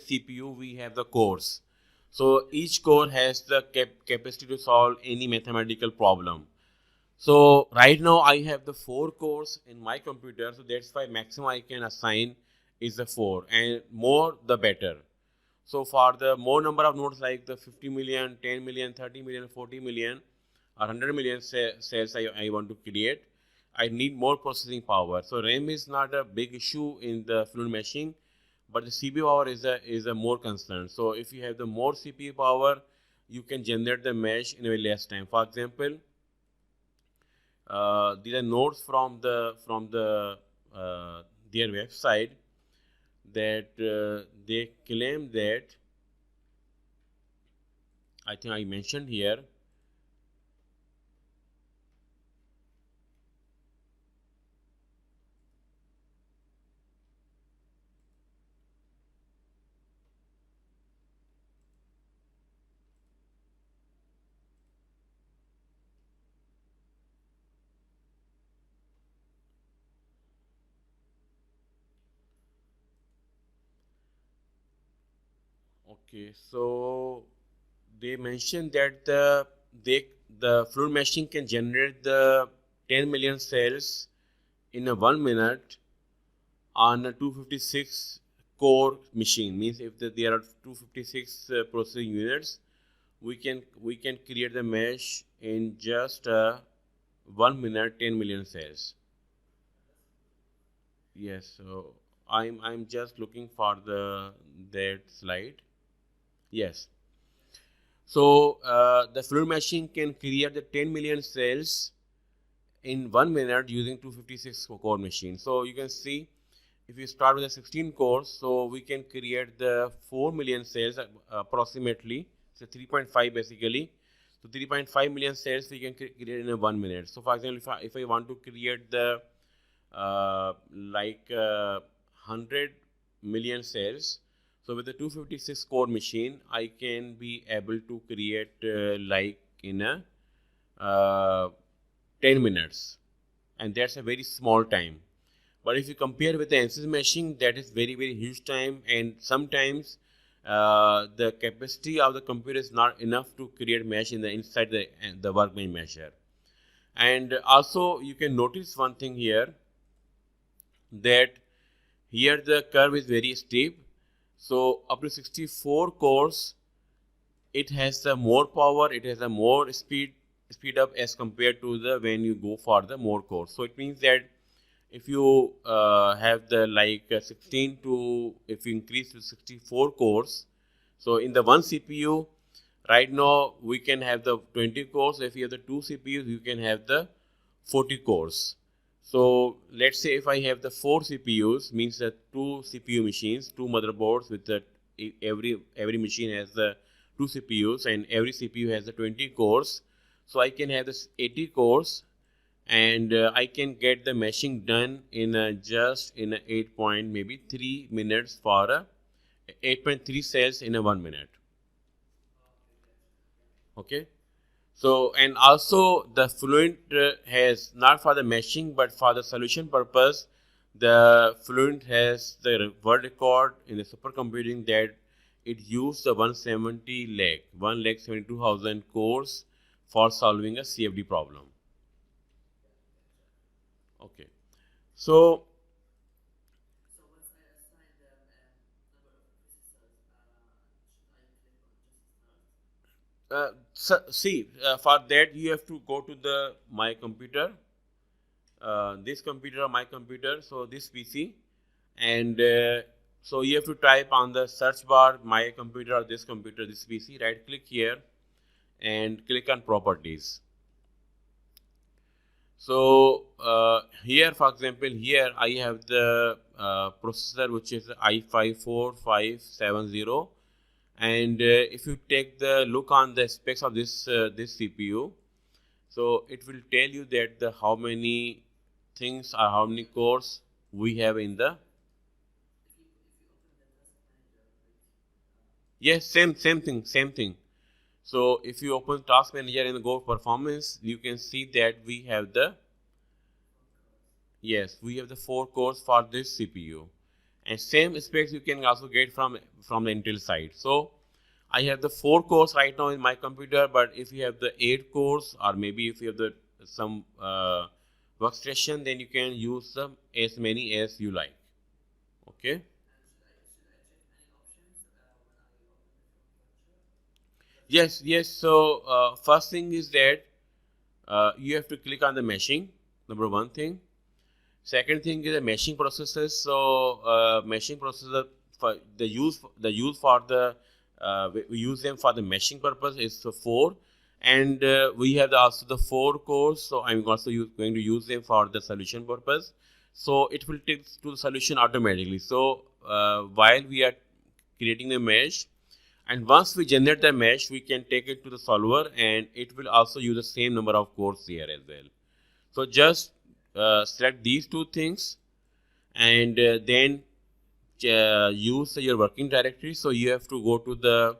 CPU we have the cores. So each core has the capacity to solve any mathematical problem. So right now I have the 4 cores in my computer, so that's why maximum I can assign is the 4, and more the better. So for the more number of nodes like the 50 million, 10 million, 30 million, 40 million or 100 million cells I want to create, I need more processing power. So RAM is not a big issue in the Fluent meshing, but the CPU power is a more concern. So if you have the more CPU power, you can generate the mesh in a very less time. For example, these are nodes from their website that they claim that, I think I mentioned here. Okay, so they mentioned that the fluid meshing can generate the 10 million cells in a 1 minute on a 256 core machine. Means if there are 256 processing units, we can create the mesh in just 1 minute, 10 million cells. Yes, so I'm just looking for that slide. Yes. So the fluid machine can create the 10 million cells in 1 minute using 256 core machine. So you can see if you start with a 16 cores, so we can create the 4 million cells approximately. So 3.5 basically. So 3.5 million cells we can create in a 1 minute. So for example, if I want to create the 100 million cells, so with the 256 core machine, I can be able to create like in a 10 minutes, and that's a very small time. But if you compare with the ANSYS meshing, that is very, very huge time, and sometimes the capacity of the computer is not enough to create mesh in the inside the workbench mesher. And also you can notice one thing here, that here the curve is very steep. So up to 64 cores, it has the more power, it has a more speed up as compared to the when you go for the more cores. So it means that if you have the like 16 to, if you increase to 64 cores, so in the one CPU right now we can have the 20 cores. If you have the 2 CPUs, you can have the 40 cores. So let's say if I have the 4 CPUs, means that 2 CPU machines, 2 motherboards with the every machine has the 2 CPUs, and every CPU has the 20 cores. So I can have this 80 cores, and I can get the meshing done in just in a 3 minutes for a 8.3 cells in a 1 minute. Okay. So, and also the Fluent has not for the meshing, but for the solution purpose, the Fluent has the world record in the supercomputing that it used the 170 lakh 72,000 cores for solving a CFD problem. Okay. So see, for that you have to go to the my computer, this computer or my computer, so this PC, and so you have to type on the search bar my computer or this computer, this PC, right click here and click on properties. So here, for example, here I have the processor which is i5-4570, and if you take the look on the specs of this this CPU, so it will tell you that the how many things or how many cores we have in the. Yes, same thing. So if you open Task Manager and go Performance, you can see that we have the, yes, we have the 4 cores for this CPU, and same specs you can also get from the Intel side. So I have the 4 cores right now in my computer, but if you have the 8 cores, or maybe if you have the some workstation, then you can use them as many as you like. Okay. Yes, yes. So first thing is that you have to click on the meshing. Number one thing. Second thing is the meshing processes. So meshing processor for the use for the we use them for the meshing purpose is the 4, and we have also the 4 cores. So I'm also going to use them for the solution purpose. So it will take to the solution automatically. So while we are creating the mesh, and once we generate the mesh, we can take it to the solver, and it will also use the same number of cores here as well. So just select these 2 things, and then use your working directory. So you have to go to the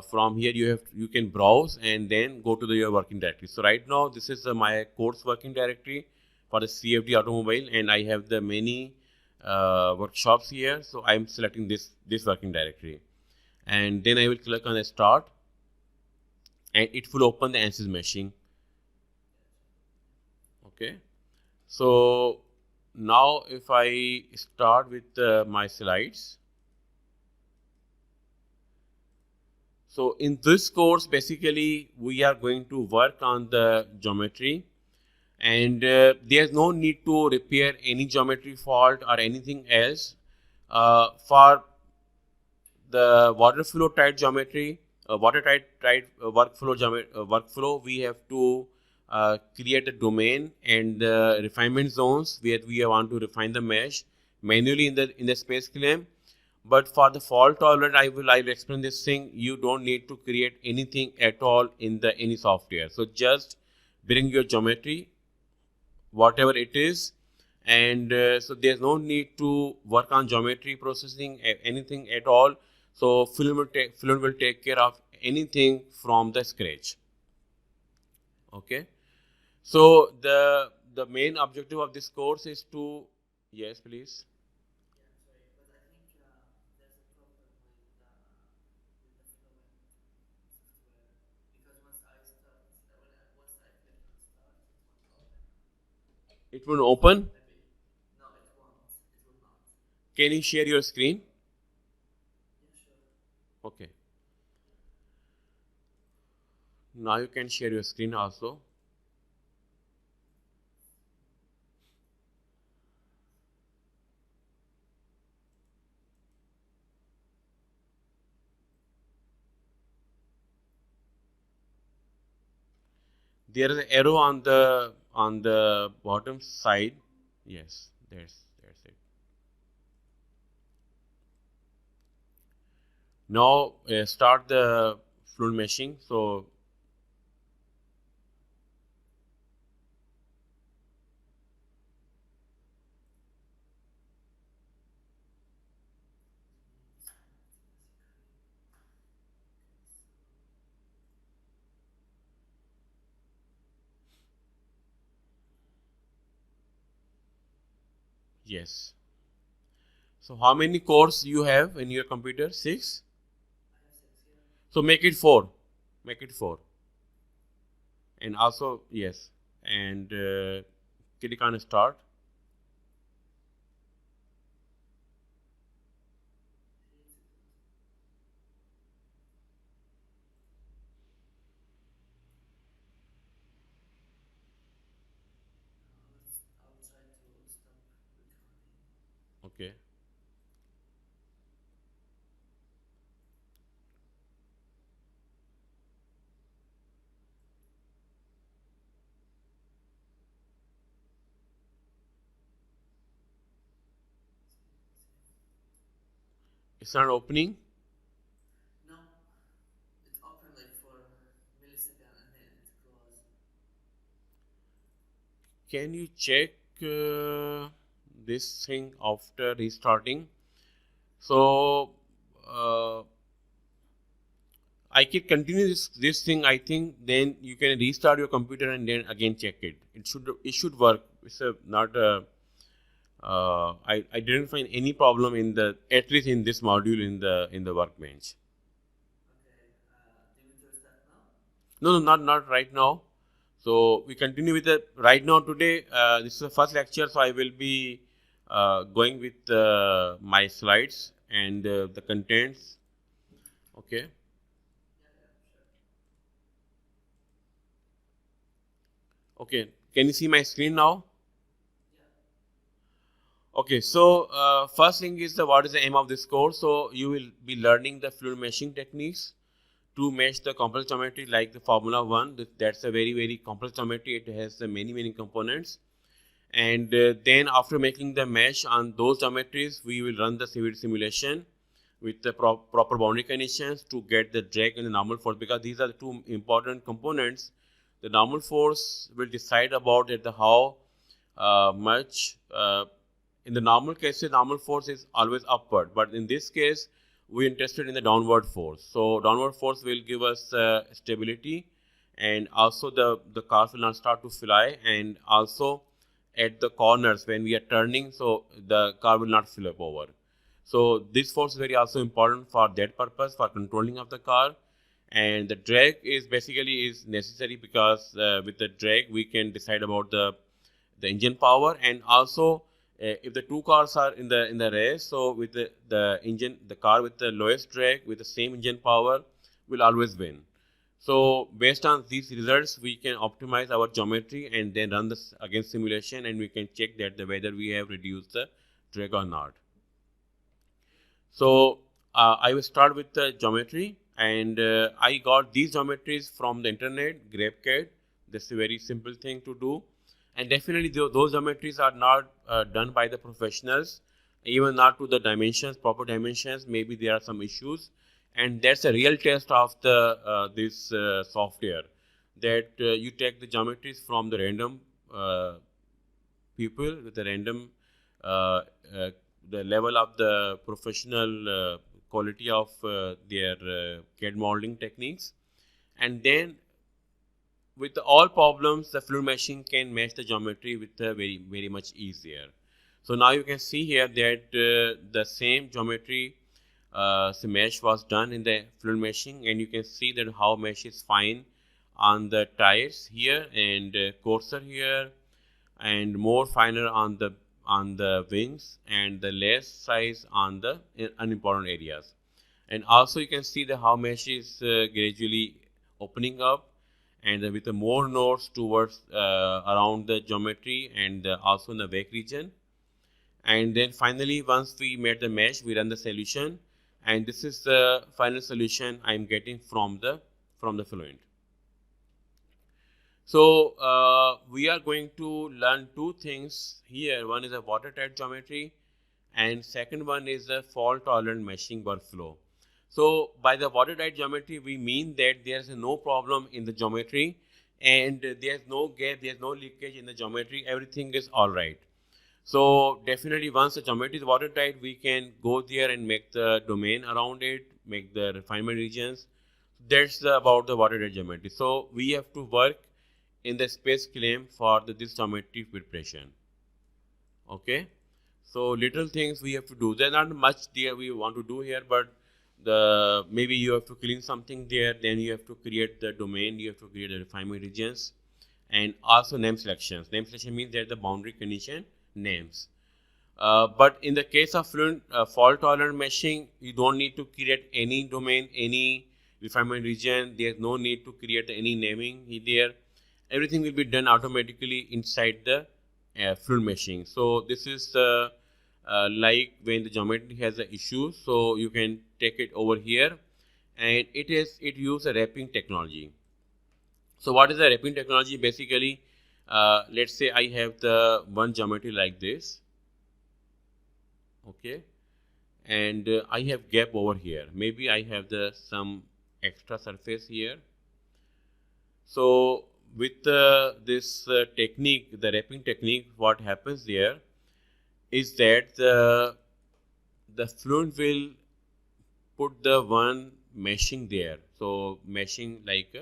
from here you can browse and then go to your working directory. So right now this is my course working directory for the CFD automobile, and I have the many workshops here. So I'm selecting this working directory, and then I will click on the start, and it will open the ANSYS meshing. Okay. So now if I start with my slides. So in this course, basically we are going to work on the geometry, and there's no need to repair any geometry fault or anything else. For the water flow tight geometry, watertight workflow, we have to create a domain and refinement zones where we want to refine the mesh manually in the space claim. But for the fault tolerant, I will explain this thing. You don't need to create anything at all in any software. So just bring your geometry, whatever it is, and so there's no need to work on geometry processing anything at all. So Fluent will take care of anything from the scratch. Okay. So the main objective of this course is to, yes, please. It will open. Can you share your screen? Okay. Now you can share your screen also. There is an arrow on the bottom side. Yes, that's it. Now start the fluid meshing. So yes. So how many cores you have in your computer? 6? So make it 4. Make it 4. And also, yes. And click on start. Okay. It's not opening. No, it opened like for a millisecond and then it closed. Can you check this thing after restarting? So I can continue this thing. I think then you can restart your computer and then again check it. It should work. It's not I didn't find any problem in the, at least in this module in the workbench. Okay. Dimitri, start now. No, not right now. So we continue with the right now today. This is the first lecture, so I will be going with my slides and the contents. Okay. Yeah, yeah, sure. Okay. Can you see my screen now? Yeah. Okay. So first thing is the what is the aim of this course? So you will be learning the fluid meshing techniques to mesh the complex geometry like the Formula One. That's a very complex geometry. It has many components. And then after making the mesh on those geometries, we will run the CFD simulation with the proper boundary conditions to get the drag and the normal force, because these are the two important components. The normal force will decide about it, the how much. In the normal cases, normal force is always upward, but in this case, we're interested in the downward force. So downward force will give us stability, and also the car will not start to fly, and also at the corners when we are turning, so the car will not flip over. So this force is very also important for that purpose, for controlling of the car. And the drag is basically is necessary because with the drag we can decide about the engine power, and also if the two cars are in the race, so with the car with the lowest drag with the same engine power will always win. So based on these results, we can optimize our geometry and then run this against simulation, and we can check that whether we have reduced the drag or not. So I will start with the geometry, and I got these geometries from the internet, GrabCAD. This is a very simple thing to do, and definitely those geometries are not done by the professionals, even not to the dimensions, proper dimensions. Maybe there are some issues, and that's a real test of the this software, that you take the geometries from the random people with the random uh, uh, the level of the professional quality of their CAD modeling techniques, and then with all problems, the fluid meshing can mesh the geometry with very much easier. So now you can see here that the same geometry mesh was done in the fluid meshing, and you can see that how mesh is fine on the tires here, and coarser here, and more finer on the wings, and the less size on the unimportant areas. And also you can see the how mesh is gradually opening up, and with the more nodes towards around the geometry, and also in the wake region. And then finally, once we made the mesh, we run the solution, and this is the final solution I'm getting from the Fluent. So we are going to learn two things here. One is a watertight geometry, and second one is a fault tolerant meshing workflow. So by the watertight geometry, we mean that there's no problem in the geometry, and there's no gap, there's no leakage in the geometry. Everything is all right. So definitely once the geometry is watertight, we can go there and make the domain around it, make the refinement regions. That's about the watertight geometry. So we have to work in the space claim for this geometry preparation. Okay. So little things we have to do. There's not much there we want to do here, but the maybe you have to clean something there, then you have to create the domain, you have to create the refinement regions, and also name selections. Name selection means that the boundary condition names. But in the case of Fluent fault tolerant meshing, you don't need to create any domain, any refinement region. There's no need to create any naming there. Everything will be done automatically inside the Fluent meshing. So this is like when the geometry has an issue, so you can take it over here, and it uses a wrapping technology. So what is the wrapping technology? Basically, let's say I have the one geometry like this, okay, and I have gap over here. Maybe I have the some extra surface here. So with this technique, the wrapping technique, what happens there is that the Fluent will put the one meshing there. So meshing like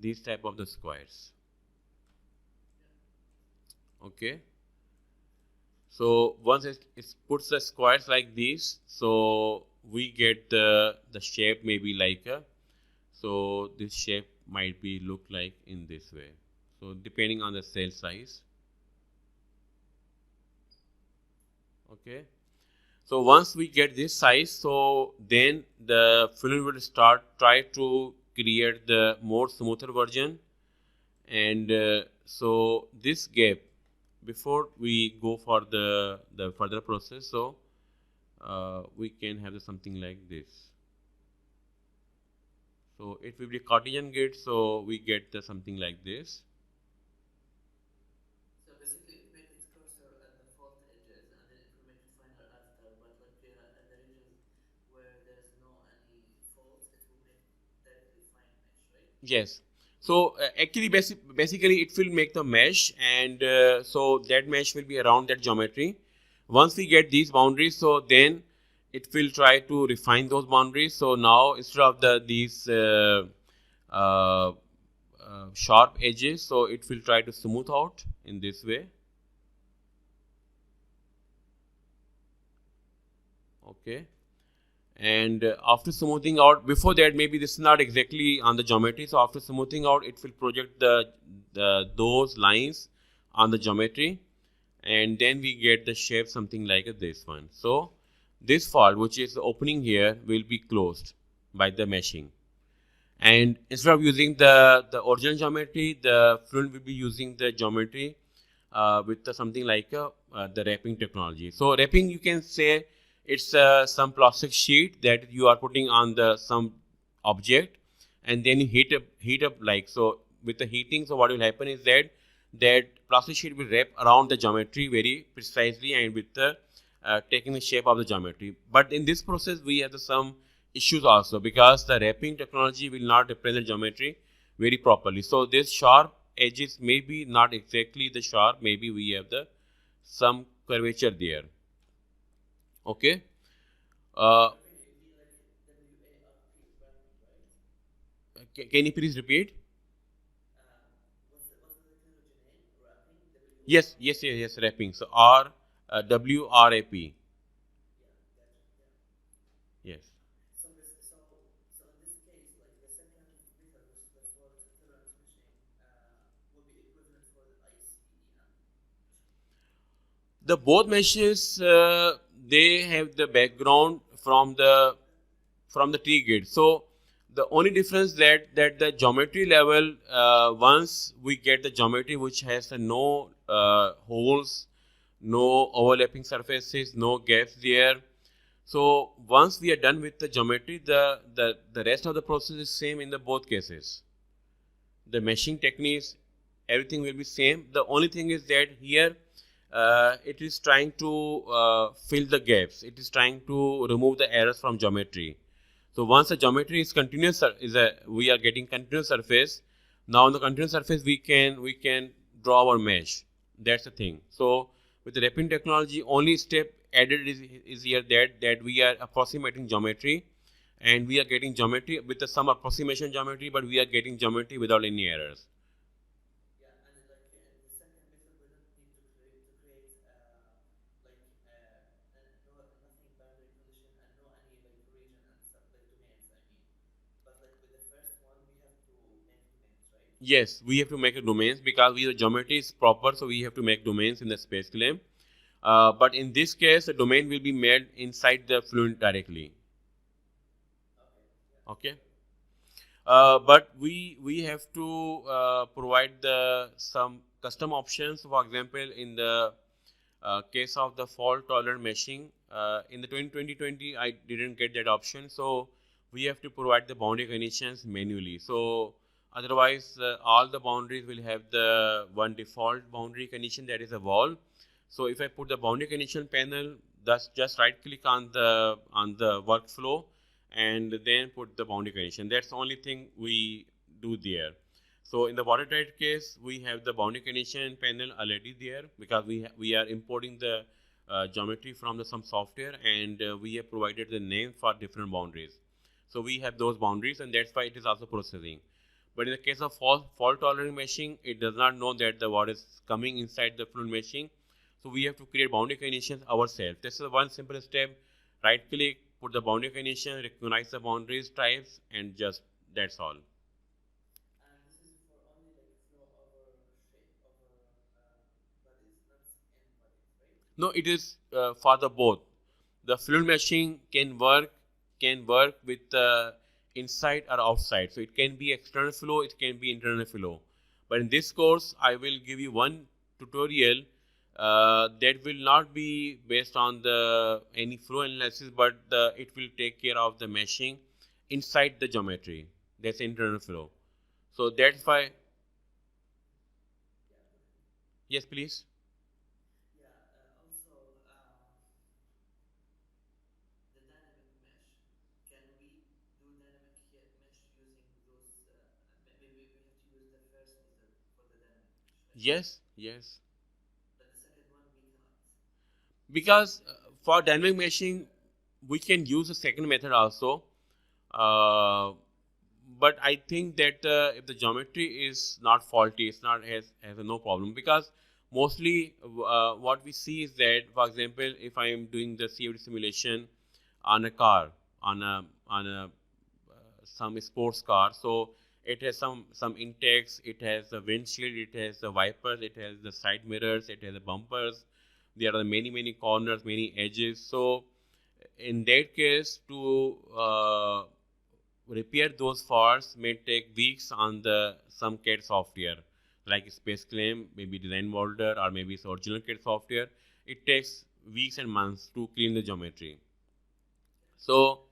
these type of the squares. Okay. So once it puts the squares like this, so we get the shape maybe like a, so this shape might be look like in this way. So depending on the cell size. Okay. So once we get this size, so then the Fluent will try to create the more smoother version. And so this gap, before we go for the further process, so we can have something like this. So it will be Cartesian gate, so we get something like this. So basically, it makes it coarser at the fault edges, and then it will make it finer after. But like at the regions where there's no any fault, it will make directly fine mesh, right? Yes. So actually, basically, it will make the mesh, and so that mesh will be around that geometry. Once we get these boundaries, so then it will try to refine those boundaries. So now instead of these uh, sharp edges, so it will try to smooth out in this way. Okay. And after smoothing out, before that maybe this is not exactly on the geometry, so after smoothing out it will project those lines on the geometry, and then we get the shape something like this one. So this fault, which is the opening here, will be closed by the meshing, and instead of using the original geometry, the Fluent will be using the geometry with something like the wrapping technology. So wrapping, you can say it's some plastic sheet that you are putting on the some object, and then you heat up like so. With the heating, so what will happen is that plastic sheet will wrap around the geometry very precisely and with the taking the shape of the geometry. But in this process, we have some issues also, because the wrapping technology will not represent geometry very properly. So this sharp edges may be not exactly the sharp, maybe we have the some curvature there. Okay. Uh, can you please repeat? What's the technology name? Wrapping? Yes. Wrapping. So WRAP. Yeah, gotcha. Yeah. Yes. So in this case, like the second method, which is the fault tolerant machine, will be equivalent for the ICEM machine. The both meshes they have the background from the tree gate. So the only difference that the geometry level, once we get the geometry which has no holes, no overlapping surfaces, no gaps there. So once we are done with the geometry, the rest of the process is same in the both cases. The meshing techniques, everything will be same. The only thing is that here it is trying to fill the gaps. It is trying to remove the errors from geometry. So once the geometry is continuous, we are getting continuous surface. Now on the continuous surface we can draw our mesh. That's the thing. So with the wrapping technology, only step added is here that we are approximating geometry, and we are getting geometry with some approximation geometry, but we are getting geometry without any errors. Yeah, and like in the second method, we don't need to create like nothing boundary condition and no any like region and stuff like domains. I mean, but like with the first one, we have to make domains, right? Yes, we have to make a domains because the geometry is proper, so we have to make domains in the space claim. But in this case, the domain will be made inside the Fluent directly. Okay. Yeah. Okay. Sure. But we have to provide the some custom options. For example, in the case of the fault tolerant meshing, in the 2020 I didn't get that option, so we have to provide the boundary conditions manually. So otherwise, all the boundaries will have the one default boundary condition, that is a wall. So if I put the boundary condition panel, thus just right click on the workflow and then put the boundary condition. That's the only thing we do there. So in the watertight case, we have the boundary condition panel already there, because we are importing the geometry from some software, and we have provided the name for different boundaries. So we have those boundaries, and that's why it is also processing. But in the case of fault tolerant meshing, it does not know that the what is coming inside the Fluent meshing. So we have to create boundary conditions ourselves. This is one simple step. Right click, put the boundary condition, recognize the boundaries types, and just that's all. And this is for only like flow over shape over bodies, not in bodies, right? No, it is for the both. The fluid meshing can work with inside or outside. So it can be external flow, it can be internal flow. But in this course, I will give you one tutorial that will not be based on the any flow analysis, but it will take care of the meshing inside the geometry. That's internal flow. So that's why. Yeah, go ahead. Yes, please. Yeah, also the dynamic mesh. Can we do dynamic mesh using those? Maybe we have to use the first method for the dynamic mesh, right? Yes, yes. But the second one we cannot. Because for dynamic meshing, we can use the second method also. Uh, but I think that if the geometry is not faulty, it's not has a no problem, because mostly what we see is that, for example, if I am doing the CFD simulation on a car, on a some sports car, so it has some intakes, it has the windshield, it has the wipers, it has the side mirrors, it has the bumpers. There are many corners, many edges. So in that case, to repair those faults may take weeks on the some CAD software like Space Claim, maybe Design Molder, or maybe it's original CAD software. It takes weeks and months to clean the geometry. So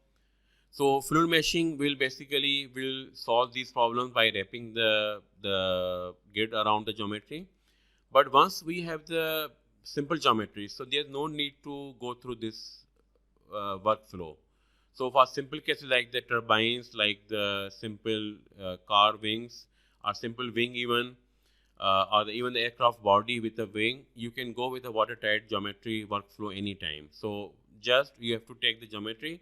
fluid meshing will basically will solve these problems by wrapping the grid around the geometry. But once we have the simple geometry, so there's no need to go through this workflow. So for simple cases like the turbines, like the simple car wings, or simple wing even, even the aircraft body with the wing, you can go with a watertight geometry workflow anytime. So just you have to take the geometry,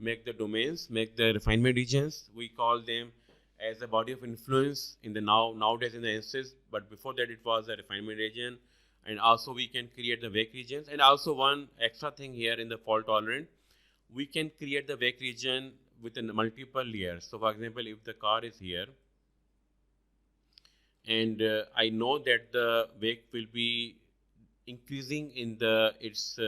make the domains, make the refinement regions. We call them as a body of influence in the nowadays in the ANSYS, but before that it was a refinement region. And also we can create the wake regions. And also one extra thing here in the fault tolerant, we can create the wake region within multiple layers. So for example, if the car is here, and I know that the wake will be increasing in its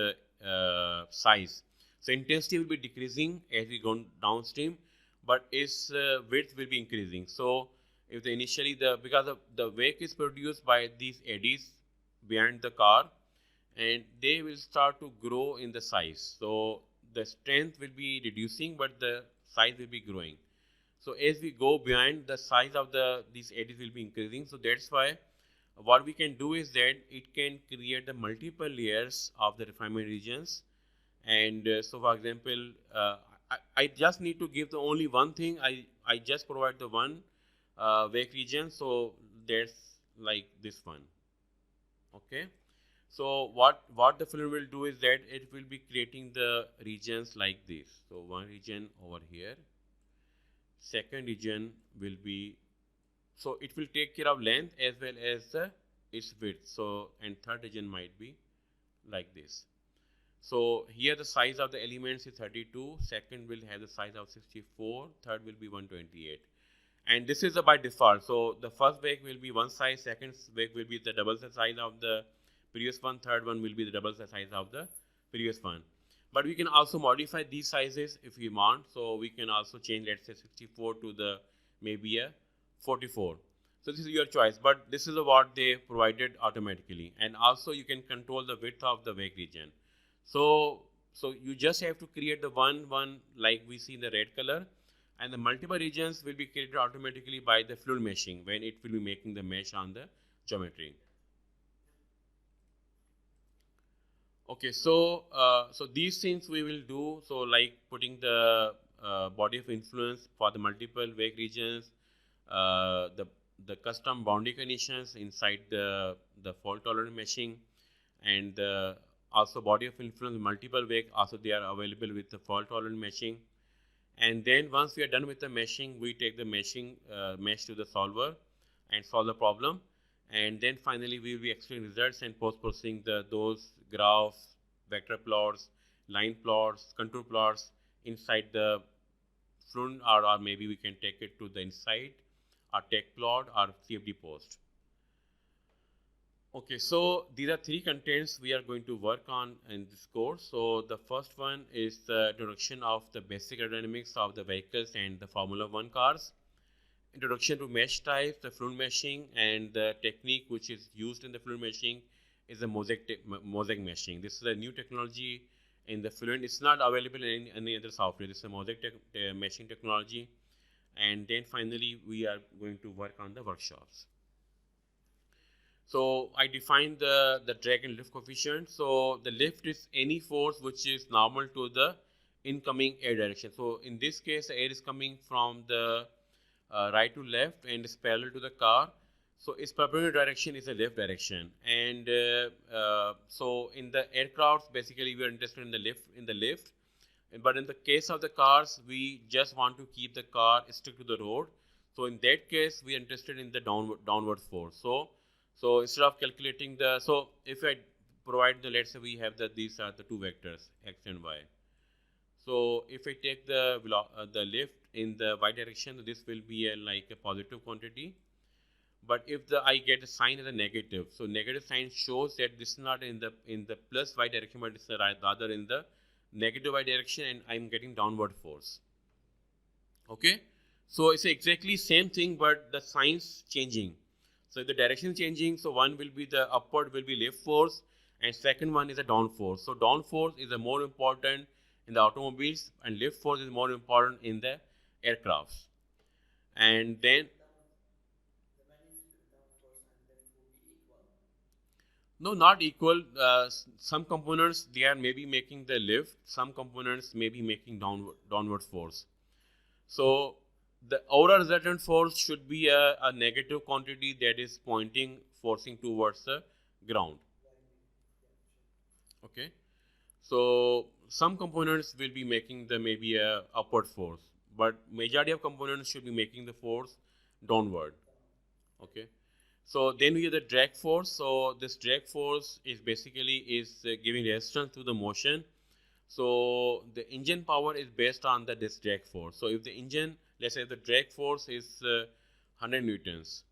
size. So intensity will be decreasing as we go downstream, but its width will be increasing. So if the initially because of the wake is produced by these eddies behind the car, and they will start to grow in the size. So the strength will be reducing, but the size will be growing. So as we go behind, the size of these eddies will be increasing. So that's why what we can do is that it can create the multiple layers of the refinement regions. And so for example, I just need to give the only one thing. I just provide the one wake region. So that's like this one. Okay. So what the film will do is that it will be creating the regions like this. So one region over here, second region will be, so it will take care of length as well as its width. So and third region might be like this. So here the size of the elements is 32, second will have the size of 64, third will be 128. And this is by default. So the first wake will be one size, second wake will be the double the size of the previous one, third one will be the double the size of the previous one. But we can also modify these sizes if we want. So we can also change, let's say 64 to the maybe a 44. So this is your choice, but this is what they provided automatically. And also you can control the width of the wake region. So you just have to create the one like we see in the red color, and the multiple regions will be created automatically by the fluid meshing when it will be making the mesh on the geometry. Okay, so these things we will do. So like putting the body of influence for the multiple wake regions, the custom boundary conditions inside the fault tolerant meshing, and also body of influence multiple wake. Also they are available with the fault tolerant meshing. And then once we are done with the meshing, we take the meshing mesh to the solver and solve the problem. And then finally we will be extracting results and post-processing those graphs, vector plots, line plots, contour plots inside the Fluent, or maybe we can take it to the Insight, or tech plot, or CFD post. Okay, so these are three contents we are going to work on in this course. So the first one is the introduction of the basic aerodynamics of the vehicles and the Formula One cars. Introduction to mesh types, the fluid meshing, and the technique which is used in the fluid meshing is the mosaic meshing. This is a new technology in the Fluent. It's not available in any other software. This is a mosaic meshing technology. And then finally, we are going to work on the workshops. So I defined the drag and lift coefficient. So the lift is any force which is normal to the incoming air direction. So in this case, the air is coming from the right to left and is parallel to the car. So its perpendicular direction is the left direction. And so in the aircrafts, basically we are interested in the lift. But in the case of the cars, we just want to keep the car stick to the road. So in that case, we are interested in the downward force. So instead of calculating so if I provide let's say we have these are the two vectors, x and y. So if I take the lift in the y direction, this will be like a positive quantity. But if I get the sign as a negative, so negative sign shows that this is not in the plus y direction, but it's rather in the negative y direction, and I'm getting downward force. Okay, so it's exactly same thing, but the signs changing. So if the direction is changing, so one will be the upward will be lift force, and second one is a down force. So down force is a more important in the automobiles, and lift force is more important in the aircrafts. And then The magnitude of downforce and lift will be equal. no, not equal. Some components they are maybe making the lift, some components may be making downward force. So the overall resultant force should be a negative quantity that is forcing towards the ground. Okay, so some components will be making the maybe a upward force, but majority of components should be making the force downward. Okay, so then we have the drag force. So this drag force is basically giving resistance to the motion. So the engine power is based on this drag force. So if the engine, let's say the drag force is 100 newtons,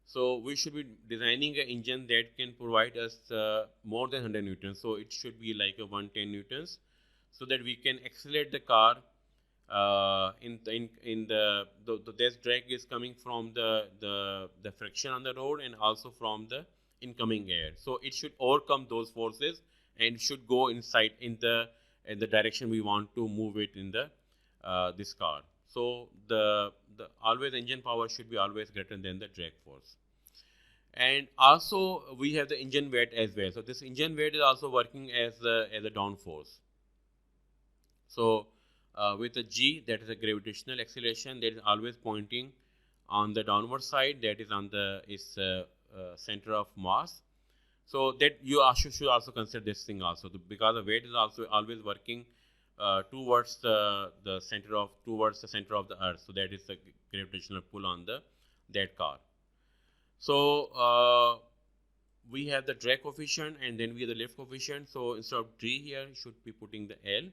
so we should be designing an engine that can provide us more than 100 newtons. So it should be like a 110 newtons, so that we can accelerate the car. This drag is coming from the friction on the road and also from the incoming air. So it should overcome those forces and should go inside in the direction we want to move it in this car. So the always engine power should be always greater than the drag force. And also we have the engine weight as well. So this engine weight is also working as a down force. So with a G, that is a gravitational acceleration that is always pointing on the downward side, that is on the center of mass. So that you should also consider this thing also, because the weight is also always working towards the center of the earth. So that is the gravitational pull on that car. So we have the drag coefficient, and then we have the lift coefficient. So instead of D here, you should be putting the L.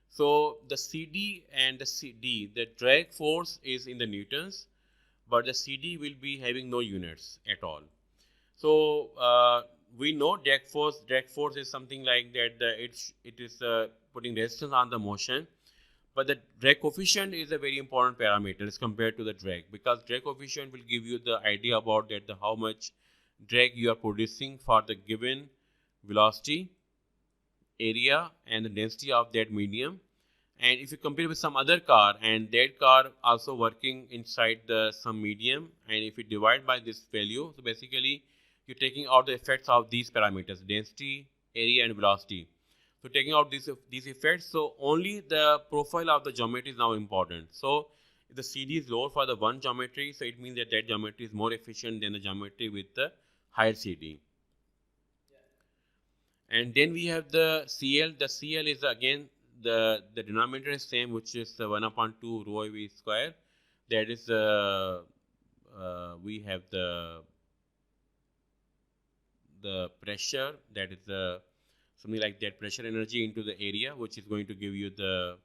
So the CD and the CD, the drag force is in the newtons, but the CD will be having no units at all. So we know drag force is something like that. It is putting resistance on the motion, but the drag coefficient is a very important parameter as compared to the drag, because drag coefficient will give you the idea about how much drag you are producing for the given velocity, area, and the density of that medium. And if you compare with some other car, and that car also working inside some medium, and if you divide by this value, so basically you're taking out the effects of these parameters, density, area, and velocity. So taking out these effects, so only the profile of the geometry is now important. So if the CD is lower for the one geometry, so it means that geometry is more efficient than the geometry with the higher CD. And then we have the CL. The CL is again the denominator is same, which is 1/2 rho v square. That is we have the the pressure, that is the something like that pressure energy into the area, which is going to give you the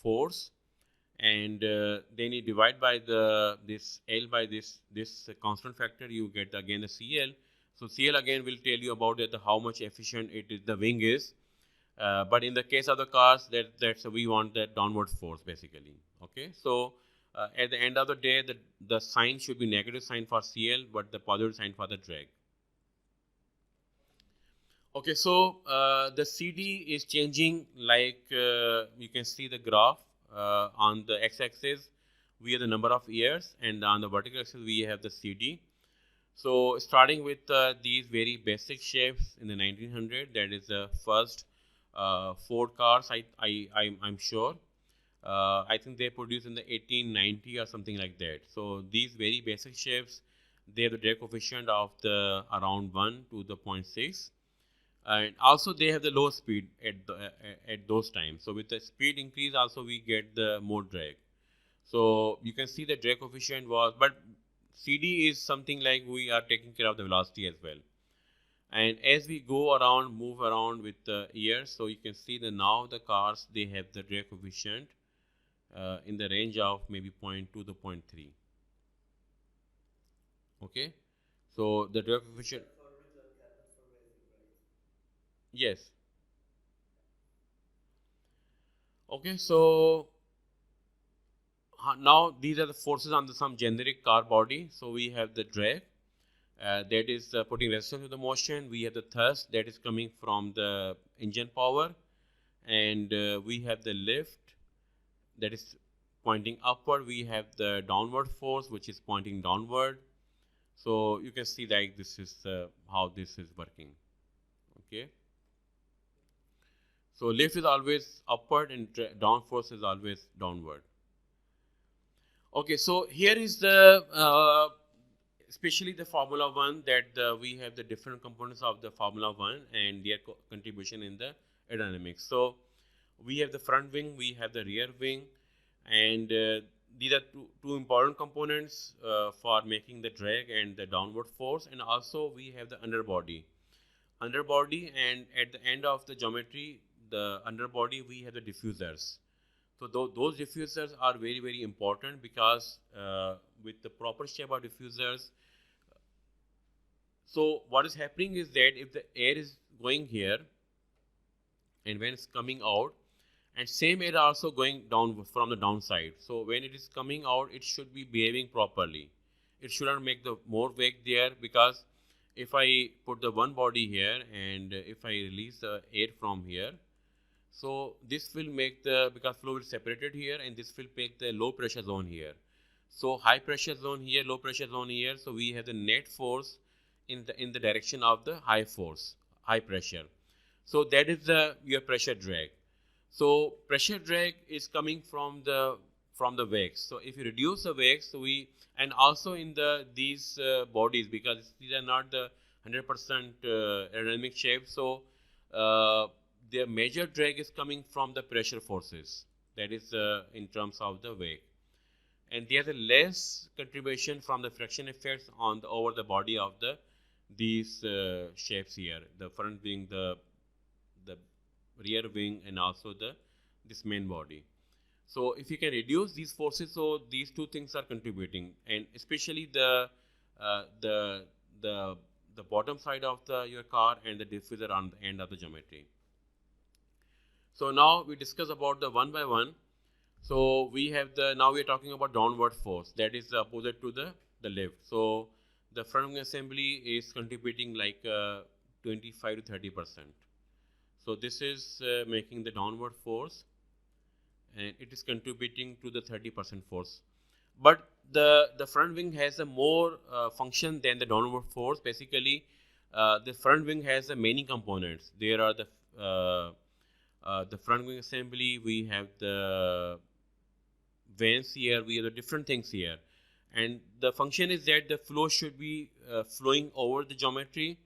force. And then you divide by this L by this constant factor, you get again the CL. So CL again will tell you about how much efficient the wing is. But in the case of the cars, that's we want that downward force basically. Okay, so at the end of the day, the sign should be negative sign for CL, but the positive sign for the drag. Okay, so the CD is changing, like you can see the graph on the x-axis. We have the number of years, and on the vertical axis we have the CD. So starting with these very basic shapes in the 1900, that is the first Ford cars. I'm sure. I think they produced in the 1890 or something like that. So these very basic shapes, they have the drag coefficient of the around 1 to the 0.6. And also they have the low speed at those times. So with the speed increase, also we get the more drag. So you can see the drag coefficient was, but CD is something like we are taking care of the velocity as well. And as we go around, move around with the years, so you can see that now the cars, they have the drag coefficient in the range of maybe 0.2 to 0.3. Okay, so the drag coefficient. For regular car, not for racing, right? Yes. Okay, so now these are the forces on some generic car body. So we have the drag that is putting resistance to the motion. We have the thrust that is coming from the engine power, and we have the lift that is pointing upward. We have the downward force which is pointing downward. So you can see like this is how this is working. Okay. So lift is always upward and down force is always downward. Okay, so here is the especially the Formula 1 that we have the different components of the Formula 1 and their contribution in the aerodynamics. So we have the front wing, we have the rear wing, and these are two important components for making the drag and the downward force. And also we have the underbody, and at the end of the geometry, the underbody, we have the diffusers. So those diffusers are very, very important because with the proper shape of diffusers, so what is happening is that if the air is going here and when it's coming out, and same air also going down from the downside. So when it is coming out, it should be behaving properly. It shouldn't make the more weight there, because if I put the one body here and if I release the air from here, so this will make because flow is separated here, and this will make the low pressure zone here. So high pressure zone here, low pressure zone here. So we have the net force in the direction of the high force, high pressure. So that is your pressure drag. So pressure drag is coming from the wakes. So if you reduce the wakes, so and also in these bodies, because these are not the 100% aerodynamic shape. So their major drag is coming from the pressure forces. That is in terms of the wake. And there's a less contribution from the friction effects over the body of these shapes here. The front wing, the rear wing, and also this main body. So if you can reduce these forces, so these two things are contributing, and especially the bottom side of your car and the diffuser on the end of the geometry. So now we discuss about the one by one. So we have now we are talking about downward force, that is opposite to the lift. So the front wing assembly is contributing like 25 to 30%. So this is making the downward force, and it is contributing to the 30% force. But the front wing has a more function than the downward force. Basically, the front wing has many components. There are the front wing assembly, we have the vanes here, we have the different things here. And the function is that the flow should be flowing over the geometry,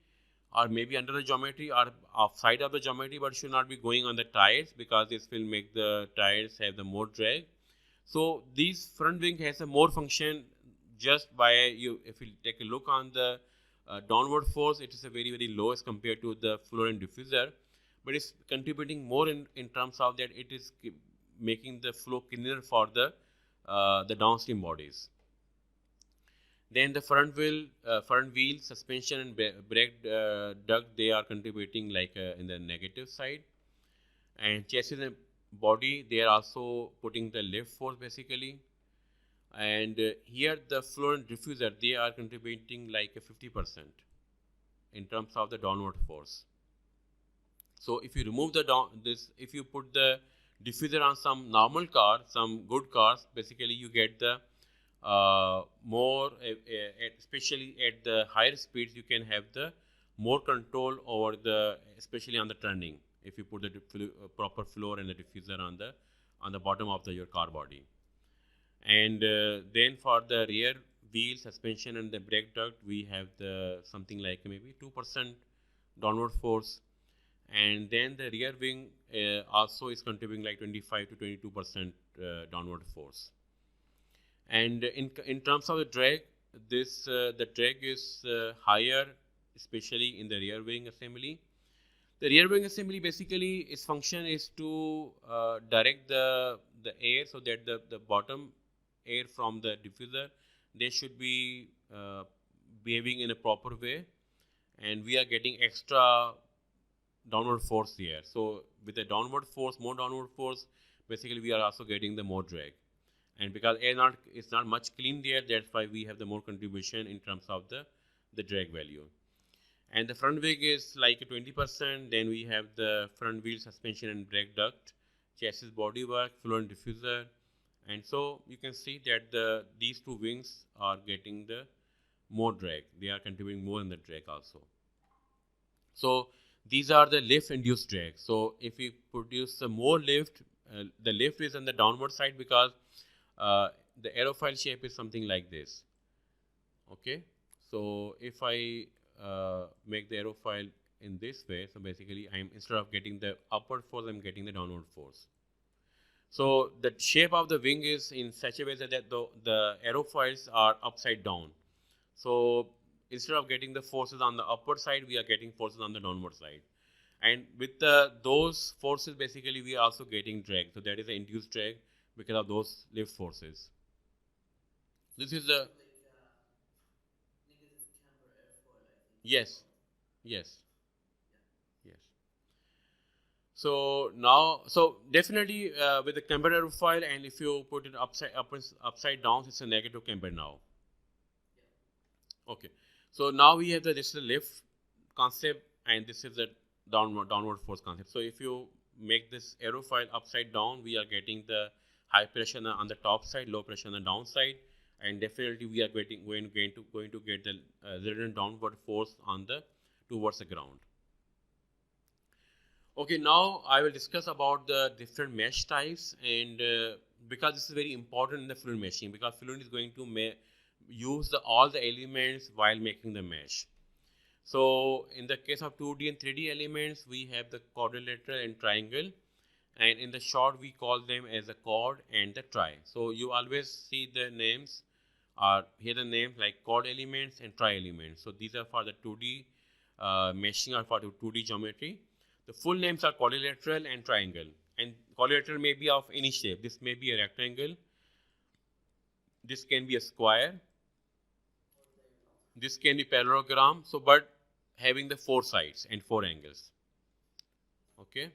or maybe under the geometry, or outside of the geometry, but should not be going on the tires, because this will make the tires have the more drag. So this front wing has a more function just by if you take a look on the downward force, it is a very low as compared to the Fluent diffuser, but it's contributing more in terms of that it is making the flow cleaner for the downstream bodies. Then the front wheel, suspension and brake duct, they are contributing like in the negative side. And chassis and body, they are also putting the lift force basically. And here the Fluent diffuser, they are contributing like a 50% in terms of the downward force. So if you remove if you put the diffuser on some normal car, some good cars, basically you get the more, especially at the higher speeds, you can have the more control over especially on the turning. If you put the proper floor and the diffuser on the bottom of your car body. And then for the rear wheel, suspension and the brake duct, we have something like maybe 2% downward force. And then the rear wing also is contributing like 25 to 22% downward force. And in terms of the drag, the drag is higher, especially in the rear wing assembly. The rear wing assembly basically its function is to direct the air so that the bottom air from the diffuser, they should be behaving in a proper way, and we are getting extra downward force here. So with the more downward force, basically we are also getting the more drag. And because air is not much clean there, that's why we have the more contribution in terms of the drag value. And the front wing is like 20%. Then we have the front wheel, suspension and brake duct, chassis bodywork, Fluent diffuser. And so you can see that these two wings are getting the more drag. They are contributing more in the drag also. So these are the lift induced drag. So if we produce more lift, the lift is on the downward side because the aerofoil shape is something like this. Okay, so if I make the aerofoil in this way, so basically instead of getting the upward force, I'm getting the downward force. So the shape of the wing is in such a way that the aerofoils are upside down. So instead of getting the forces on the upward side, we are getting forces on the downward side. And with those forces, basically we are also getting drag. So that is the induced drag because of those lift forces. This is the Negative camber airfoil, I think. yes, yes, Yeah. yes. So now, so definitely with the camber aerofoil, and if you put it upside down, it's a negative camber now. Yeah. Okay. So now we have this is the lift concept, and this is the downward force concept. So if you make this aerofoil upside down, we are getting the high pressure on the top side, low pressure on the downside, and definitely we are going to get the resultant downward force towards the ground. Okay, now I will discuss about the different mesh types, and because this is very important in the Fluent meshing, because Fluent is going to use all the elements while making the mesh. So in the case of 2D and 3D elements, we have the quadrilateral and triangle, and in the short we call them as the chord and the tri. So you always see the names here the names like chord elements and tri elements. So these are for the 2D meshing or for the 2D geometry. The full names are quadrilateral and triangle, and quadrilateral may be of any shape. This may be a rectangle, this can be a square, this can be parallelogram, so but having the 4 sides and 4 angles. Okay,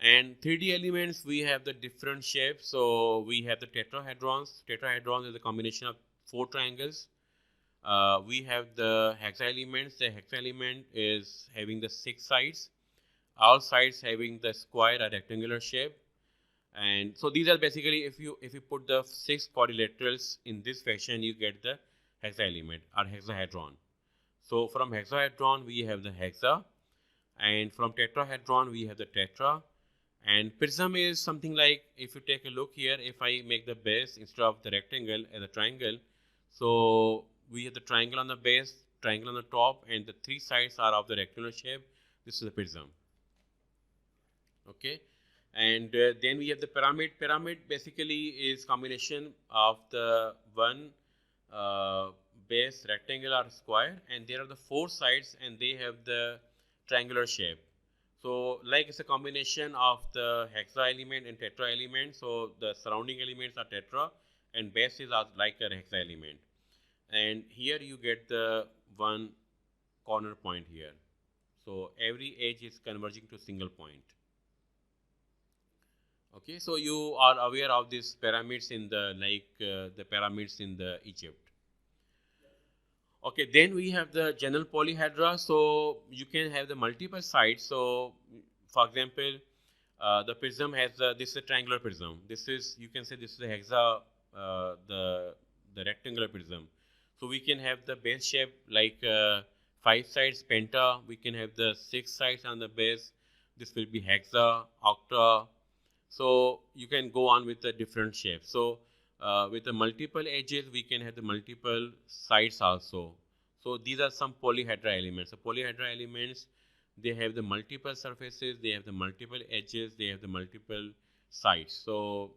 and 3D elements, we have the different shapes. So we have the tetrahedrons. Tetrahedrons is a combination of 4 triangles. We have the hexa elements. The hexa element is having the 6 sides, all sides having the square or rectangular shape. And so these are basically, if you put the 6 quadrilaterals in this fashion, you get the hexa element or hexahedron. So from hexahedron we have the hexa, and from tetrahedron we have the tetra. And prism is something like, if you take a look here, if I make the base instead of the rectangle as a triangle, so we have the triangle on the base, triangle on the top, and the 3 sides are of the rectangular shape. This is a prism. Okay, and then we have the pyramid. Pyramid basically is combination of the one base rectangle or square, and there are the 4 sides, and they have the triangular shape. So like it's a combination of the hexa element and tetra element. So the surrounding elements are tetra, and base is like a hexa element. And here you get the one corner point here. So every edge is converging to a single point. Okay, so you are aware of these pyramids in the the pyramids in the Egypt. Okay, then we have the general polyhedra. So you can have the multiple sides. So, for example, the prism has this is a triangular prism. This is, you can say, this is a hexa, the rectangular prism. So we can have the base shape like 5 sides penta. We can have the 6 sides on the base. This will be hexa, octa. So you can go on with the different shapes. So with the multiple edges, we can have the multiple sides also. So these are some polyhedra elements. So polyhedra elements, they have the multiple surfaces, they have the multiple edges, they have the multiple sides. So,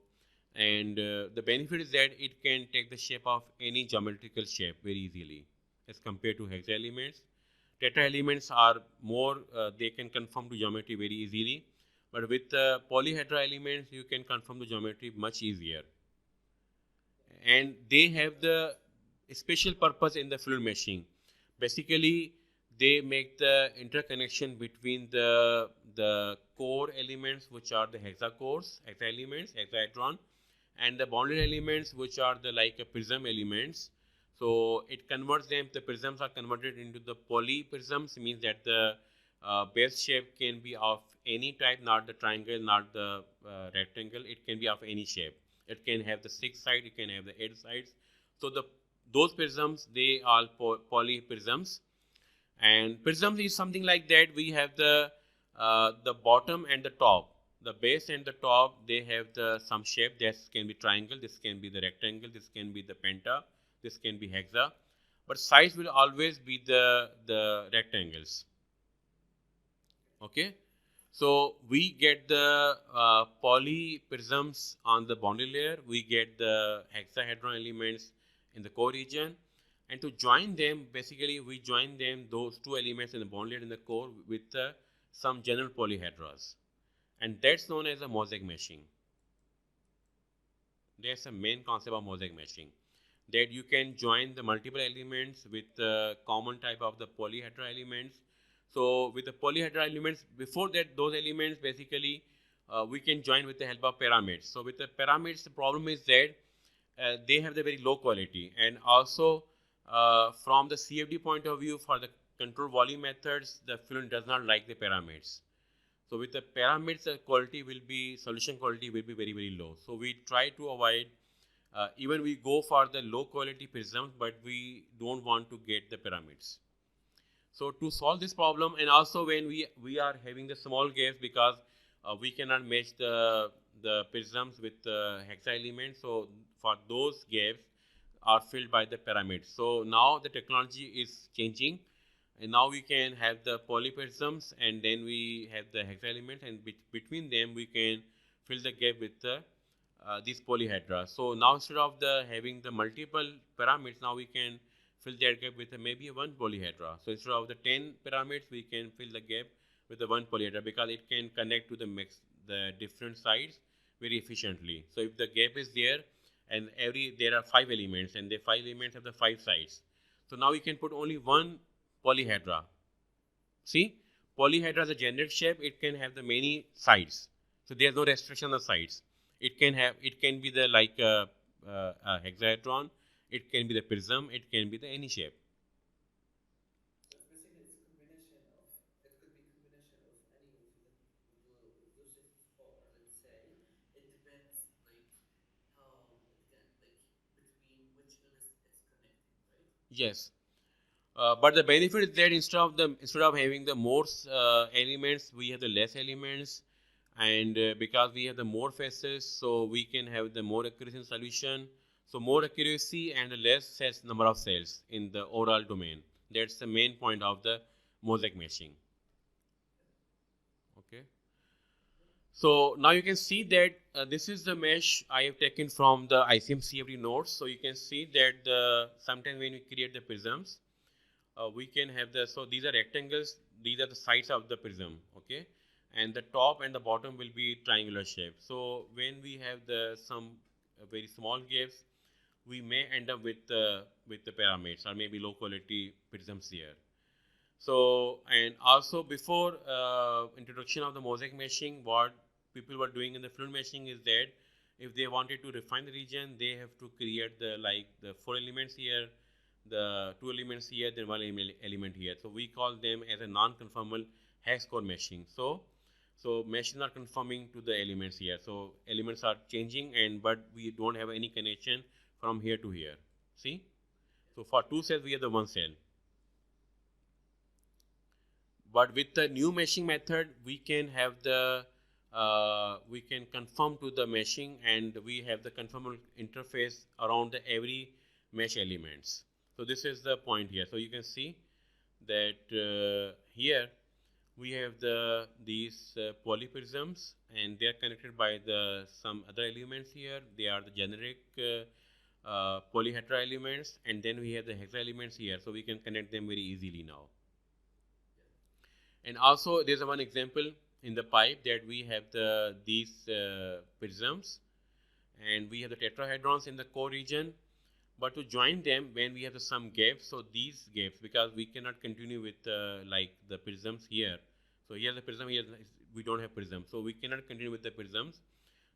and the benefit is that it can take the shape of any geometrical shape very easily as compared to hexa elements. Tetra elements are more, they can conform to geometry very easily. But with polyhedra elements, you can conform the geometry much easier. And they have the special purpose in the fluid meshing. Basically, they make the interconnection between the core elements, which are the hexa cores, hexa elements, hexahedron, and the bounded elements, which are the like prism elements. So it converts them. The prisms are converted into the polyprisms, means that the base shape can be of any type, not the triangle, not the rectangle. It can be of any shape. It can have the 6 sides, it can have the 8 sides. So those prisms, they are polyprisms. And prisms is something like that. We have the bottom and the top. The base and the top, they have some shape. This can be triangle, this can be the rectangle, this can be the penta, this can be hexa. But sides will always be the rectangles. Okay. So we get the polyprisms on the boundary layer. We get the hexahedron elements in the core region. And to join them, basically we join them, those 2 elements in the boundary layer and the core, with some general polyhedras. And that's known as a mosaic meshing. That's the main concept of mosaic meshing. That you can join the multiple elements with the common type of the polyhedra elements. So with the polyhedra elements, before that, those elements basically we can join with the help of pyramids. So with the pyramids, the problem is that they have the very low quality, and also from the CFD point of view, for the control volume methods, the Fluent does not like the pyramids. So with the pyramids, the quality will be, solution quality will be very, very low. So we try to avoid, even we go for the low quality prisms, but we don't want to get the pyramids. So to solve this problem, and also when we are having the small gaps, because we cannot match the prisms with the hexa elements, so for those gaps are filled by the pyramids. So now the technology is changing, and now we can have the polyprisms, and then we have the hexa elements, and between them we can fill the gap with the these polyhedra. So now instead of having the multiple pyramids, now we can fill that gap with maybe one polyhedra. So instead of the 10 pyramids, we can fill the gap with the one polyhedra, because it can connect to the different sides very efficiently. So if the gap is there, and there are 5 elements, and the 5 elements have the 5 sides. So now we can put only one polyhedra. See, polyhedra is a generic shape. It can have the many sides. So there's no restriction on the sides. It can be the like a hexahedron. It can be the prism. It can be the any shape. So it's basically it's a combination of, it could be a combination of any of those shapes, or let's say it depends like how it can, like between which units it's connecting, right? Yes. But the benefit is that instead of having the more elements, we have the less elements, and because we have the more faces, so we can have the more accuracy in solution. So more accuracy and the less cells, number of cells in the overall domain. That's the main point of the mosaic meshing. Okay. So now you can see that this is the mesh I have taken from the ICM CFD notes. So you can see that sometimes when we create the prisms, we can have so these are rectangles, these are the sides of the prism, okay? And the top and the bottom will be triangular shape. So when we have some very small gaps, we may end up with the pyramids or maybe low quality prisms here. So, and also before introduction of the mosaic meshing, what people were doing in the fluent meshing is that if they wanted to refine the region, they have to create the 4 elements here, the 2 elements here, then 1 element here. So we call them as a non-conformal hex core meshing. So mesh is not conforming to the elements here. So elements are changing, but we don't have any connection from here to here. See? So for 2 cells, we have the 1 cell. But with the new meshing method, we can have we can conform to the meshing, and we have the conformal interface around every mesh elements. So this is the point here. So you can see that here we have these polyprisms, and they are connected by some other elements here. They are the generic polyhedra elements, and then we have the hexa elements here. So we can connect them very easily now. And also there's one example in the pipe that we have these prisms, and we have the tetrahedrons in the core region. But to join them, when we have some gaps, so these gaps, because we cannot continue with like the prisms here. So here's the prism, here we don't have prism, so we cannot continue with the prisms.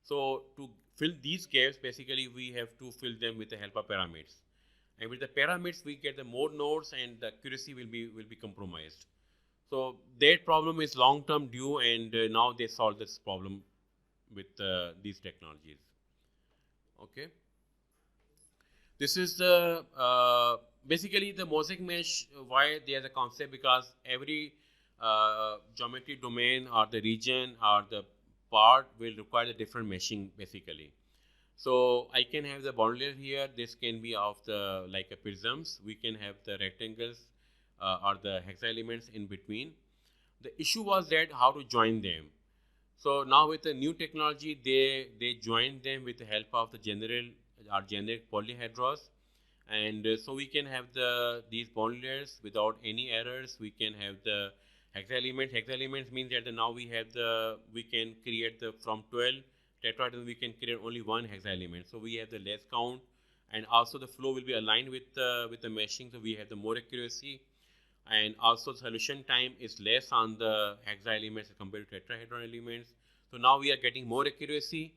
So to fill these gaps, basically we have to fill them with the help of pyramids. And with the pyramids, we get the more nodes, and the accuracy will be compromised. So their problem is long-term due, and now they solve this problem with these technologies. Okay. This is the basically the mosaic mesh. Why there's a concept? Because every geometry domain or the region or the part will require a different meshing basically. So I can have the boundary layer here. This can be of the like a prisms. We can have the rectangles or the hexa elements in between. The issue was that how to join them. So now with the new technology, they join them with the help of the generic polyhedras, and so we can have these boundary layers without any errors. We can have the hexa elements. Hexa elements means that now we can create from 12 tetrahedrons, we can create only one hexa element. So we have the less count, and also the flow will be aligned with the meshing. So we have the more accuracy, and also solution time is less on the hexa elements compared to tetrahedron elements. So now we are getting more accuracy,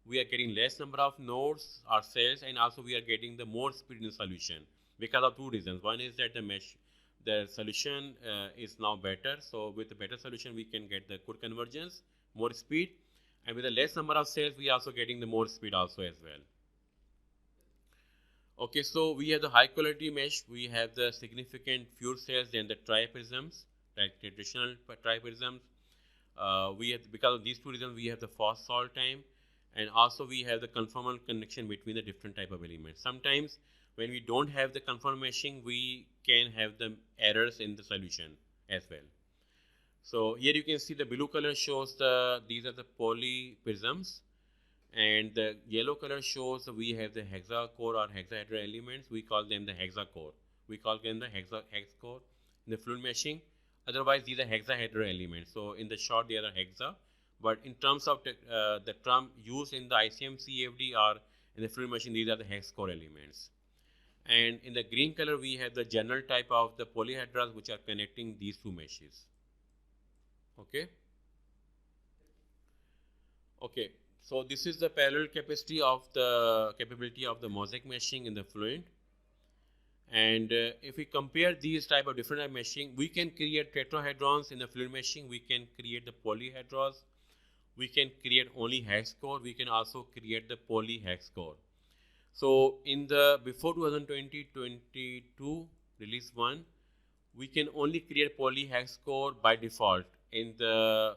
we are getting less number of nodes or cells, and also we are getting the more speed in the solution because of two reasons. One is that the solution is now better. So with the better solution, we can get the good convergence, more speed, and with the less number of cells, we are also getting the more speed also as well. Okay, so we have the high quality mesh. We have the significant fewer cells than the triprisms, like traditional triprisms. We have, because of these two reasons, we have the fast solve time, and also we have the conformal connection between the different type of elements. Sometimes when we don't have the conformal meshing, we can have the errors in the solution as well. So here you can see the blue color shows these are the polyprisms, and the yellow color shows we have the hexa core or hexahedral elements. We call them the hexa core. We call them the hex core in the fluent meshing. Otherwise, these are hexahedral elements. So in the short, they are hexa. But in terms of the term used in the ICM CFD or in the fluent meshing, these are the hex core elements. And in the green color, we have the general type of the polyhedras which are connecting these two meshes. Okay. Okay. So this is the parallel capacity of the capability of the mosaic meshing in the Fluent. And if we compare these type of different type meshing, we can create tetrahedrons in the Fluent meshing. We can create the polyhedras. We can create only hex core. We can also create the polyhex core. So in the before 2020-22 release 1, we can only create polyhex core by default in the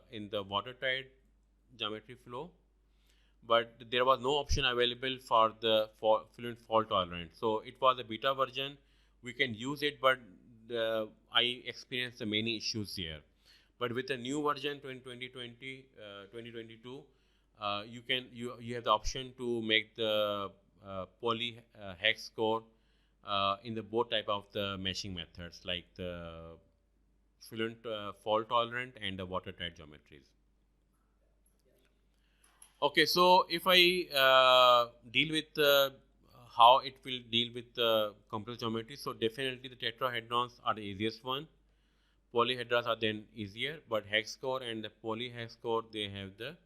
watertight geometry flow. But there was no option available for the Fluent fault tolerant. So it was a beta version. We can use it, but I experienced many issues here. But with the new version 2020 2022, you have the option to make the poly hex core in the both type of the meshing methods, like the Fluent fault tolerant and the watertight geometries. Okay, so if I deal with how it will deal with the complex geometry, so definitely the tetrahedrons are the easiest one. Polyhedras are then easier, but hex core and the polyhex core, they have the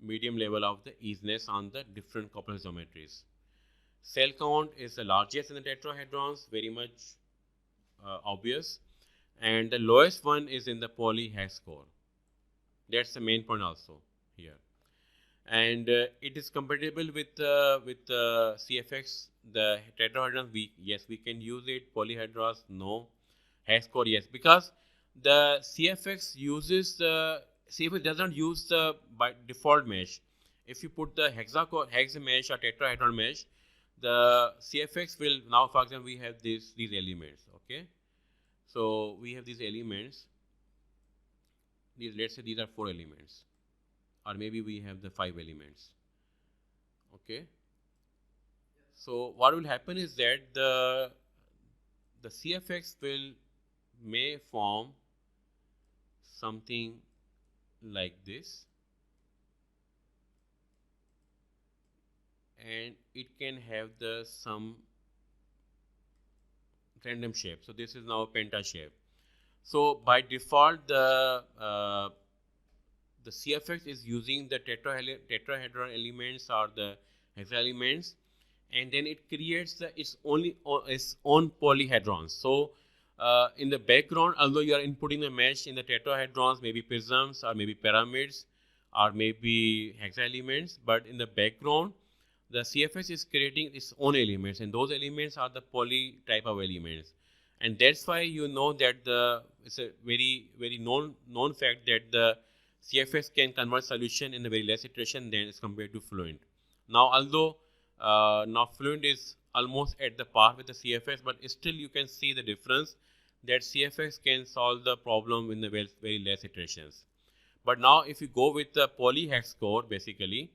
medium level of the easiness on the different complex geometries. Cell count is the largest in the tetrahedrons, very much obvious, and the lowest one is in the polyhex core. That's the main point also here. And it is compatible with CFX. The tetrahedrons, we can use it. Polyhedras, no. Hex core, yes, because the CFX uses the CFX does not use the by default mesh. If you put the hex mesh or tetrahedron mesh, the CFX will now, for example, we have these elements. Okay, so we have these elements. These, let's say these are 4 elements, or maybe we have the 5 elements. Okay, so what will happen is that the CFX will may form something like this, and it can have the some random shape. So this is now a penta shape. So by default, the CFX is using the tetrahedron elements or the hexa elements, and then it creates its own polyhedrons. So in the background, although you are inputting a mesh in the tetrahedrons, maybe prisms or maybe pyramids or maybe hexa elements, but in the background, the CFS is creating its own elements, and those elements are the poly type of elements. And that's why you know that it's a very known fact that the CFS can convert solution in a very less iteration than as compared to Fluent. Now, although now Fluent is almost at the par with the CFS, but still you can see the difference that CFS can solve the problem in the very less iterations. But now, if you go with the polyhex core, basically,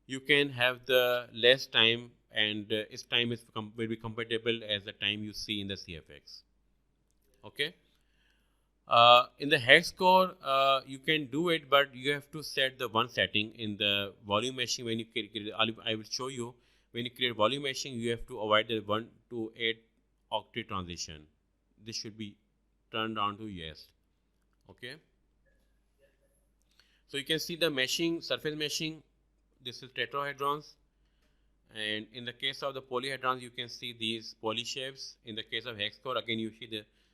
you can have the less time, and its time will be compatible as the time you see in the CFX. Okay. In the hex core, you can do it, but you have to set the one setting in the volume meshing. When you create, I will show you, when you create volume meshing, you have to avoid the 1 to 8 octet transition. This should be turned on to yes. Okay. So you can see the meshing, surface meshing. This is tetrahedrons, and in the case of the polyhedrons, you can see these poly shapes. In the case of hex core, again you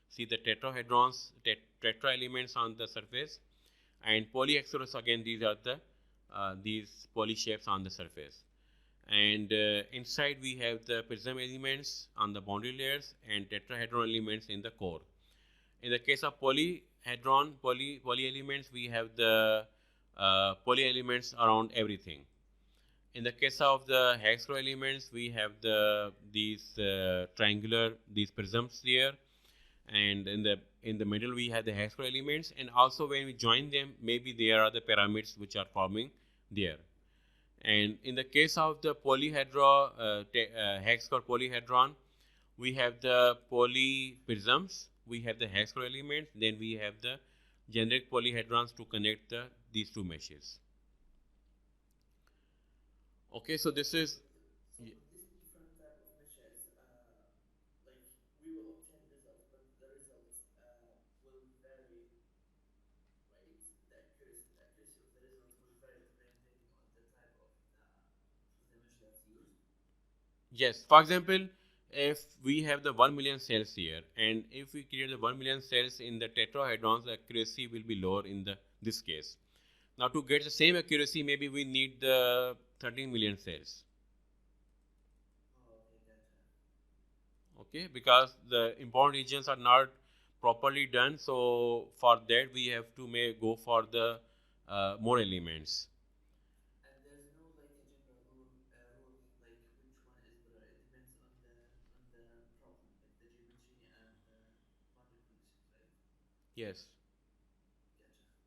see the tetrahedrons, tetra elements on the surface, and polyhexors, again these are the these poly shapes on the surface. And inside we have the prism elements on the boundary layers and tetrahedron elements in the core. In the case of poly elements, we have the poly elements around everything. In the case of the hex row elements, we have these triangular, these prisms here, and in the middle we have the hex row elements, and also when we join them, maybe there are the pyramids which are forming there. And in the case of the polyhedron, hex core polyhedron, we have the poly prisms, we have the hex row elements, then we have the generic polyhedrons to connect these two meshes. Okay, so this is. So with this different type of meshes, like we will obtain results, but the results will vary, right? The accuracy of the result will vary depending on the type of the mesh that's used. Yes, for example, if we have the 1 million cells here, and if we create the 1 million cells in the tetrahedrons, the accuracy will be lower in this case. Now, to get the same accuracy, maybe we need the 13 million cells. Oh, okay, gotcha. Okay, because the important regions are not properly done, so for that we have to go for the more elements. And there's no like a general rule like which one is better. It depends on the problem, like the geometry and the boundary conditions, right? Yes. Gotcha.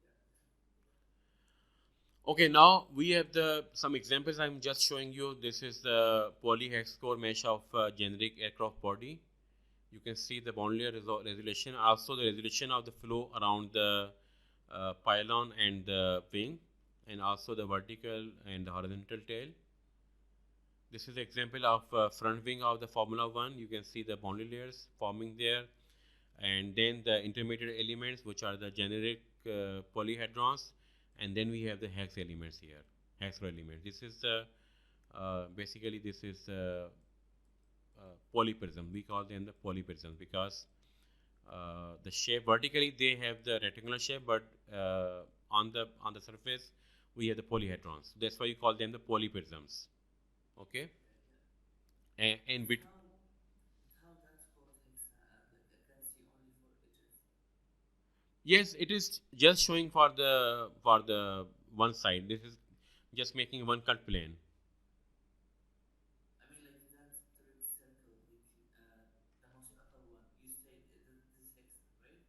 Okay, now we have some examples I'm just showing you. This is the polyhex core mesh of generic aircraft body. You can see the boundary resolution, also the resolution of the flow around the pylon and the wing, and also the vertical and the horizontal tail. This is the example of front wing of the Formula One. You can see the boundary layers forming there, and then the intermediate elements, which are the generic polyhedrons, and then we have the hex elements here, hex elements. This is the basically this is polyprism. We call them the polyprism because the shape vertically they have the rectangular shape, but on the surface we have the polyhedrons. That's why you call them the polyprisms. Okay, and But bit. how that's called hexa? Like I can see only four edges. Yes, it is just showing for the one side. This is just making one cut plane. I mean, like that third circle, like the most upper one. You say this hexa, right?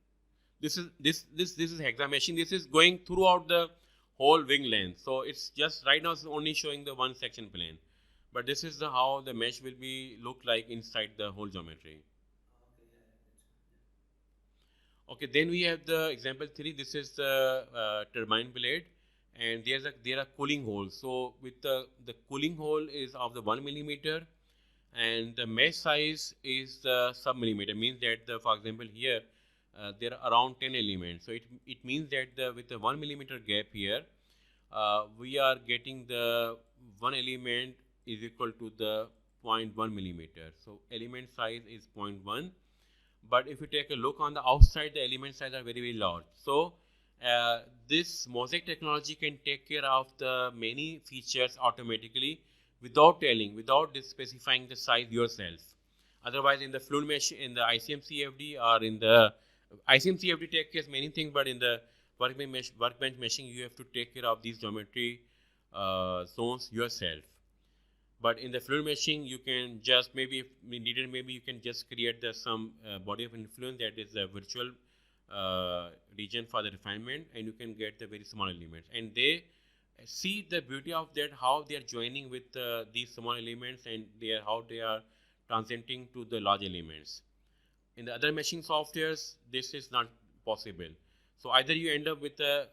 This is hexa meshing. This is going throughout the whole wing length. So it's just right now it's only showing the one section plane, but this is how the mesh will be look like inside the whole geometry. Oh, okay, yeah, I get you. Yeah. Okay, then we have the example 3. This is the turbine blade, and there are cooling holes. So with the cooling hole is of the 1 millimeter, and the mesh size is sub millimeter. Means that for example here there are around 10 elements. So it means that with the 1 millimeter gap here, we are getting the one element is equal to the zero point 0.1 millimeter. So element size is 0.1, but if you take a look on the outside, the element size are very, very large. So this Mosaic technology can take care of the many features automatically without without specifying the size yourself. Otherwise, in the Fluent mesh, in the ICM CFD or in the ICM CFD take care of many things, but in the workbench meshing, you have to take care of these geometry zones yourself. But in the fluid meshing, you can just maybe if needed, maybe you can just create some body of influence that is a virtual region for the refinement, and you can get the very small elements. And they see the beauty of that, how they are joining with these small elements, and how they are transiting to the large elements. In the other meshing softwares, this is not possible. So either you end up with a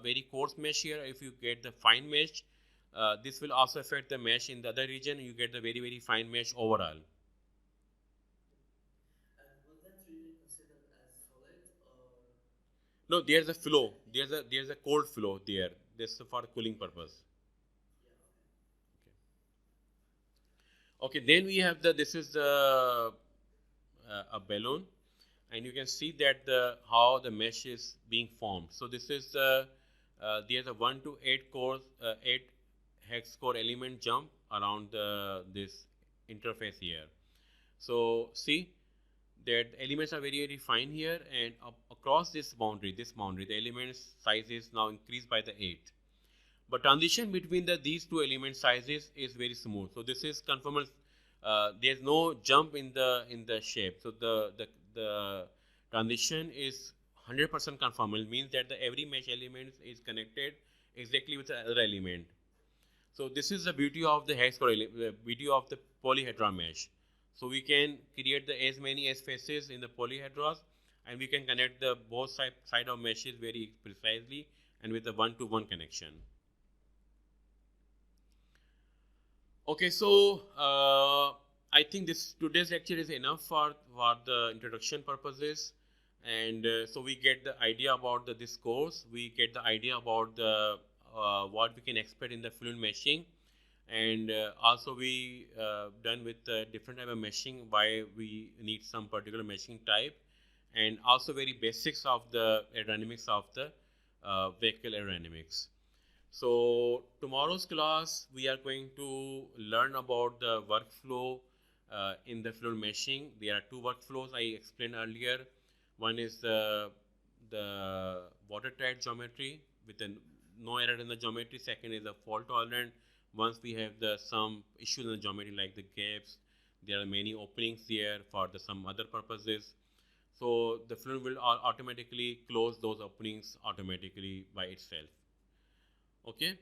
very coarse mesh here. If you get the fine mesh, this will also affect the mesh in the other region. You get the very, very fine mesh overall. And will that region considered as solid or? No, there's a flow. There's a cold flow there. This is for cooling purpose. Yeah, okay. Okay, then we have this is the a balloon, and you can see that how the mesh is being formed. So this is there's a 1 to 8 core 8 hex core element jump around this interface here. So see that elements are very, very fine here, and across this boundary, the elements size is now increased by the 8. But transition between these two element sizes is very smooth. So this is conformal. There's no jump in the shape. So the transition is 100% conformal. Means that every mesh element is connected exactly with the other element. So this is the beauty of the hex core, the beauty of the polyhedra mesh. So we can create as many as faces in the polyhedras, and we can connect the both side of meshes very precisely and with the one-to-one connection. Okay, so I think this today's lecture is enough for the introduction purposes, and so we get the idea about this course. We get the idea about the what we can expect in the fluent meshing, and also we done with different type of meshing, why we need some particular meshing type, and also very basics of the aerodynamics of the vehicle aerodynamics. So tomorrow's class, we are going to learn about the workflow in the fluid meshing. There are two workflows I explained earlier. One is the watertight geometry with no error in the geometry. Second is the fault tolerant. Once we have some issues in the geometry like the gaps, there are many openings there for some other purposes. So the fluid will automatically close those openings automatically by itself. Okay.